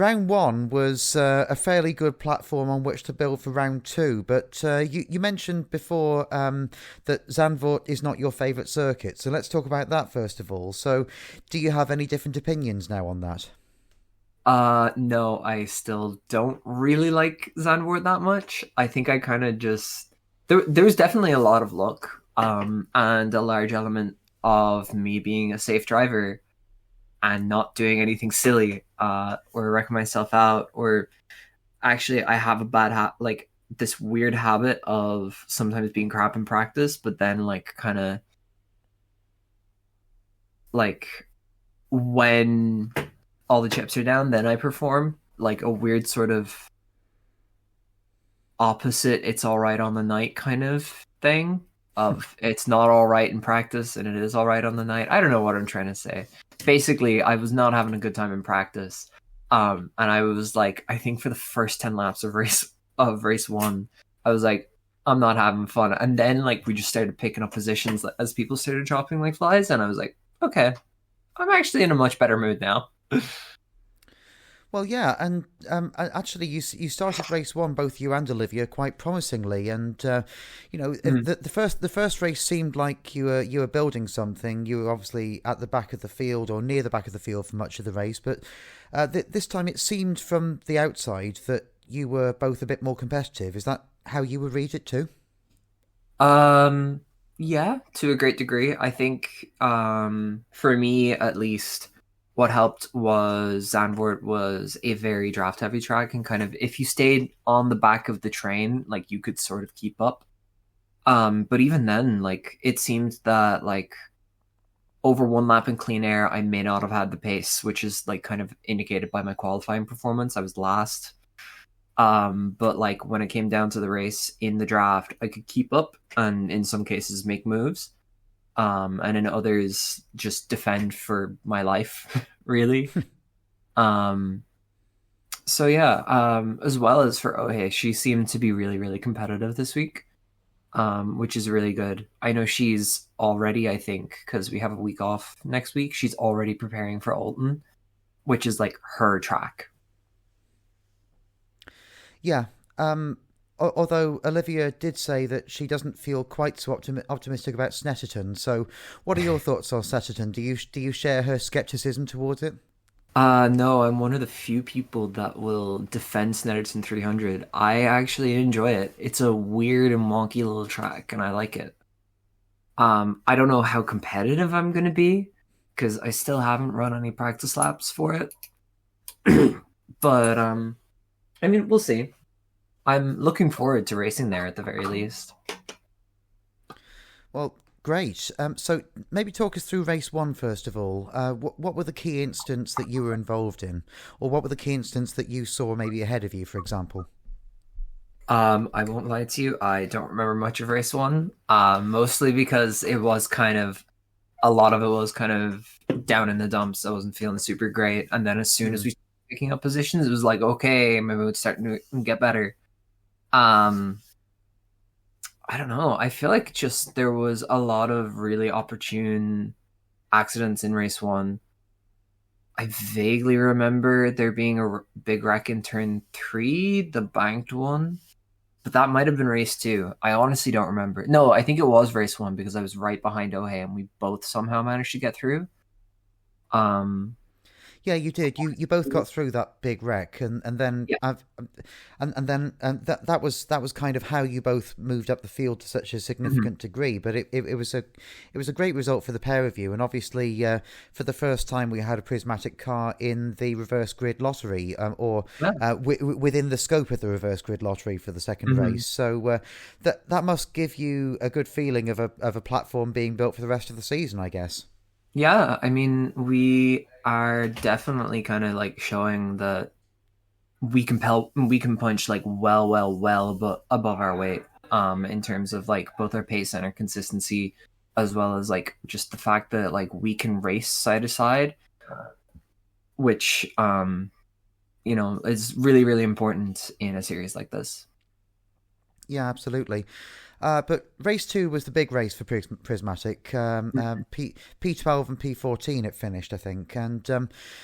round one was a fairly good platform on which to build for round two, but you mentioned before that Zandvoort is not your favourite circuit, so let's talk about that first of all. So, do you have any different opinions now on that? No, I still don't really like Zandvoort that much. I think I kind of just there's definitely a lot of luck, and a large element of me being a safe driver and not doing anything silly, or wrecking myself out, or actually I have a like this weird habit of sometimes being crap in practice, but then like kind of like when all the chips are down, then I perform like a weird sort of opposite it's all right on the night kind of thing of it's not all right in practice and it is all right on the night. I don't know what I'm trying to say. Basically, I was not having a good time in practice. And I was like, I think for the first 10 laps of race 1, I was like, I'm not having fun. And then like we just started picking up positions as people started dropping like flies, and I was like, okay, I'm actually in a much better mood now. Well, yeah, and actually, you started race one, both you and Olivia, quite promisingly, and Mm. the first race seemed like you were building something. You were obviously at the back of the field or near the back of the field for much of the race, but this time it seemed from the outside that you were both a bit more competitive. Is that how you would read it too? Um, yeah, to a great degree. I think for me at least, what helped was Zandvoort was a very draft heavy track, and kind of if you stayed on the back of the train, like you could sort of keep up. But even then, like it seemed that like over one lap in clean air, I may not have had the pace, which is like kind of indicated by my qualifying performance. I was last. But like when it came down to the race in the draft, I could keep up and in some cases make moves. And in others just defend for my life, really. Um, so yeah, as well as for Ohe, she seemed to be really, really competitive this week, which is really good. I know she's already, I think, because we have a week off next week, she's already preparing for Alton, which is like her track. Yeah. Although Olivia did say that she doesn't feel quite so optimistic about Snetterton. So, what are your thoughts on Snetterton? Do you share her skepticism towards it? No, I'm one of the few people that will defend Snetterton 300. I actually enjoy it. It's a weird and wonky little track, and I like it. I don't know how competitive I'm going to be because I still haven't run any practice laps for it. But I mean, we'll see. I'm looking forward to racing there at the very least. Well, great. So maybe talk us through race one first of all. What were the key incidents that you were involved in, or what were the key incidents that you saw maybe ahead of you, for example? I won't lie to you, I don't remember much of race 1. Mostly because it was kind of a lot of it was kind of down in the dumps. I wasn't feeling super great, and then as soon as Mm. we started picking up positions, it was like okay, maybe it's starting to get better. Um, I don't know. I feel like just there was a lot of really opportune accidents in race 1. I vaguely remember there being a big wreck in turn 3, the banked one, but that might have been race 2. I honestly don't remember. No, I think it was race 1 because I was right behind Ohe and we both somehow managed to get through. Um, Yeah, you did. You both got through that big wreck, and then yeah. that was kind of how you both moved up the field to such a Mhm. significant degree. But it was a great result for the pair of you, and obviously for the first time we had a prismatic car in the reverse grid lottery, or Yeah. within the scope of the reverse grid lottery for the second Mhm. race. So that must give you a good feeling of a platform being built for the rest of the season, I guess. Yeah, I mean, we are definitely kind of like showing that we can punch like well, but above our weight. In terms of like both our pace and our consistency, as well as like just the fact that like we can race side to side, which is really really important in a series like this. Yeah, absolutely. But race 2 was the big race for Prismatic. P12 and P14 it finished, I think. And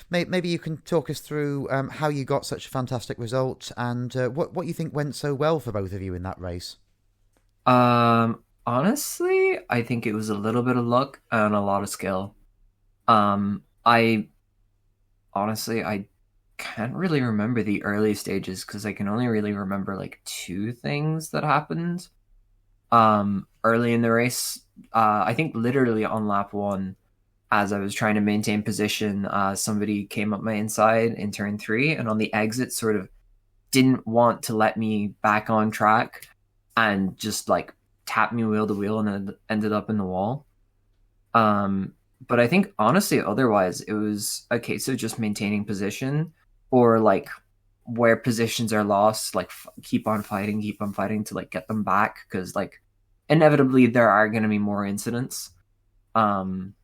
maybe you can talk us through how you got such a fantastic result and what you think went so well for both of you in that race. Honestly, I think it was a little bit of luck and a lot of skill. I honestly I can't really remember the early stages because I can only really remember like two things that happened. Early in the race, I think literally on lap one, as I was trying to maintain position, somebody came up my inside in turn three, and on the exit, sort of didn't want to let me back on track, and just like tapped me wheel to wheel, and it ended up in the wall. But I think honestly, otherwise, it was a case of just maintaining position, or like where positions are lost, like keep on fighting to like get them back, because like inevitably there are going to be more incidents. Um,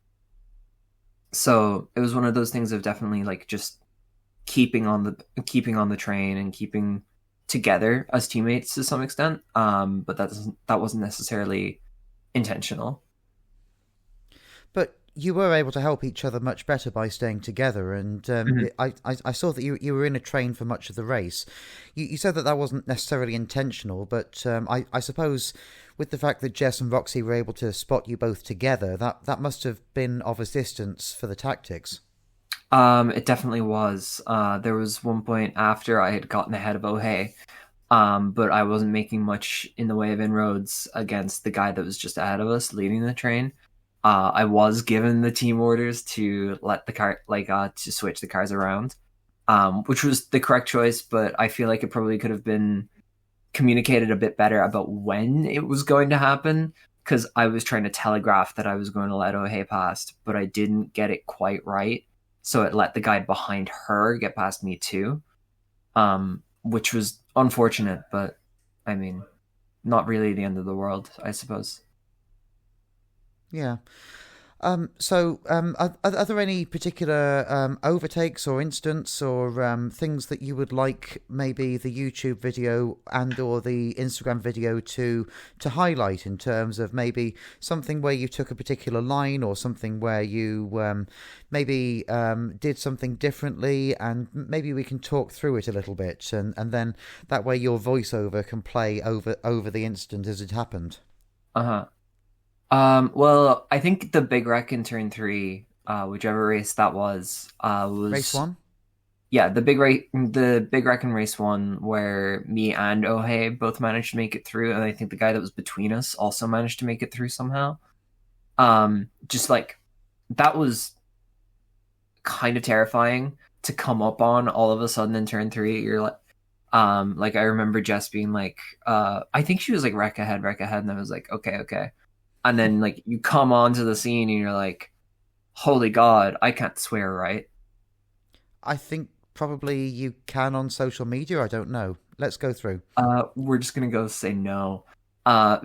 so it was one of those things of definitely like just keeping on the train and keeping together as teammates to some extent. But that wasn't necessarily intentional. But you were able to help each other much better by staying together, and Mhm. I saw that you were in a train for much of the race. You said that that wasn't necessarily intentional, but I suppose with the fact that Jess and Roxy were able to spot you both together, that must have been of assistance for the tactics. It definitely was. There was one point after I had gotten ahead of O'Hay, but I wasn't making much in the way of inroads against the guy that was just ahead of us leading the train. I was given the team orders to let the car, to switch the cars around, which was the correct choice, but I feel like it probably could have been communicated a bit better about when it was going to happen, because I was trying to telegraph that I was going to let O'Hay past, but I didn't get it quite right. So it let the guy behind her get past me too, which was unfortunate, but I mean, not really the end of the world, I suppose. Yeah. Are there any particular overtakes or instants or things that you would like maybe the YouTube video and or the Instagram video to highlight in terms of maybe something where you took a particular line or something where you maybe did something differently, and maybe we can talk through it a little bit, and then that way your voiceover can play over the instant as it happened. Uh-huh. Well, I think the big wreck in turn three, whichever race that Race was one? yeah, the big wreck in race one, where me and O'Hay both managed to make it through, and I think the guy that was between us also managed to make it through somehow. Just like that was kind of terrifying to come up on all of a sudden in turn three. You're like I remember Jess being like, I think she was like wreck ahead, and I was like, okay, okay. And then like you come onto the scene and you're like, holy God, I can't swear, right? I think probably you can on social media. I don't know. Let's go through. We're just gonna go say no.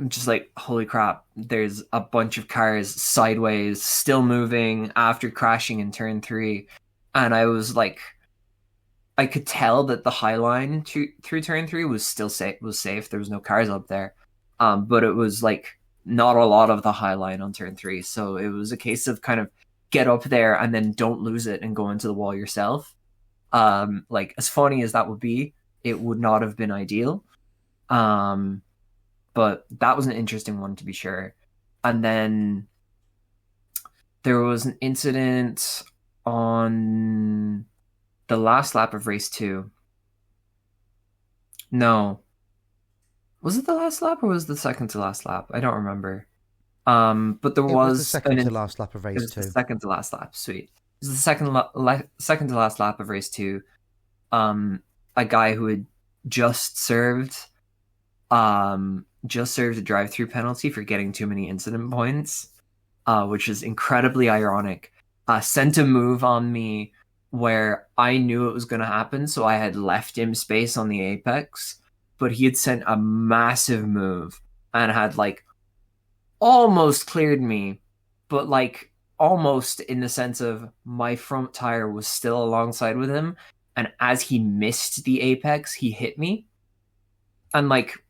Just like, holy crap, there's a bunch of cars sideways, still moving after crashing in turn three. And I was like, I could tell that the high line through turn three was still safe. There was no cars up there. But it was like not a lot of the high line on turn three. So it was a case of kind of get up there and then don't lose it and go into the wall yourself. Like as funny as that would be, it would not have been ideal. Um, but that was an interesting one to be sure. And then there was an incident on the last lap of race two. No, was it the last lap or was it the second to last lap? I don't remember. But there It was the was second to last lap of it race was the two. second to last lap. Sweet. It was the second to last lap of race two. A guy who had just served a drive-through penalty for getting too many incident points, which is incredibly ironic. Sent a move on me where I knew it was going to happen, so I had left him space on the apex, but he had sent a massive move and had like almost cleared me, but like almost in the sense of my front tire was still alongside with him, and as he missed the apex, he hit me. And like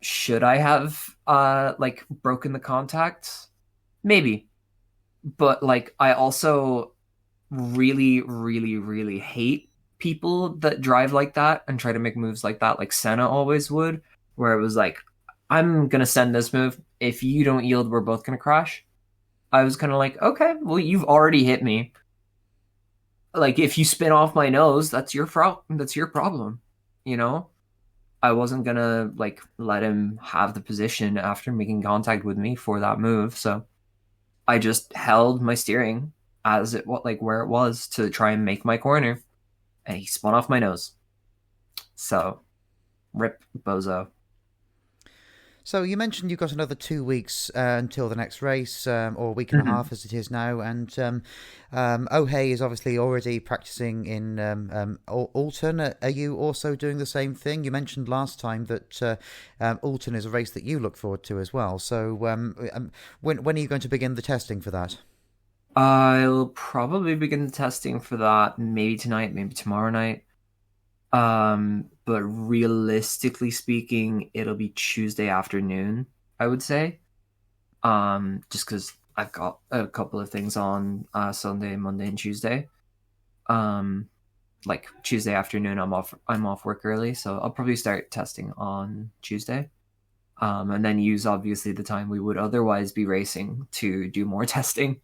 Should I have like broken the contact? Maybe. But like I also really, really, really hate people that drive like that and try to make moves like Senna always would, where it was like, I'm gonna send this move. If you don't yield, we're both gonna crash. I was kind of like, okay, well, you've already hit me. Like, if you spin off my nose, that's your problem. You know, I wasn't gonna like let him have the position after making contact with me for that move. So I just held my steering as it what like where it was to try and make my corner, and he spun off my nose. So rip bozo. So you mentioned you've got another 2 weeks until the next race, or a week and a Mm-hmm. half as it is now, and Ohei is obviously already practicing in Alton. Are you also doing the same thing? You mentioned last time that Alton is a race that you look forward to as well. So when are you going to begin the testing for that? I'll probably begin the testing for that maybe tonight, maybe tomorrow night. But realistically speaking, it'll be Tuesday afternoon, I would say. Just because I've got a couple of things on Sunday, Monday, and Tuesday. Um, like Tuesday afternoon, I'm off work early, so I'll probably start testing on Tuesday. And then use obviously the time we would otherwise be racing to do more testing.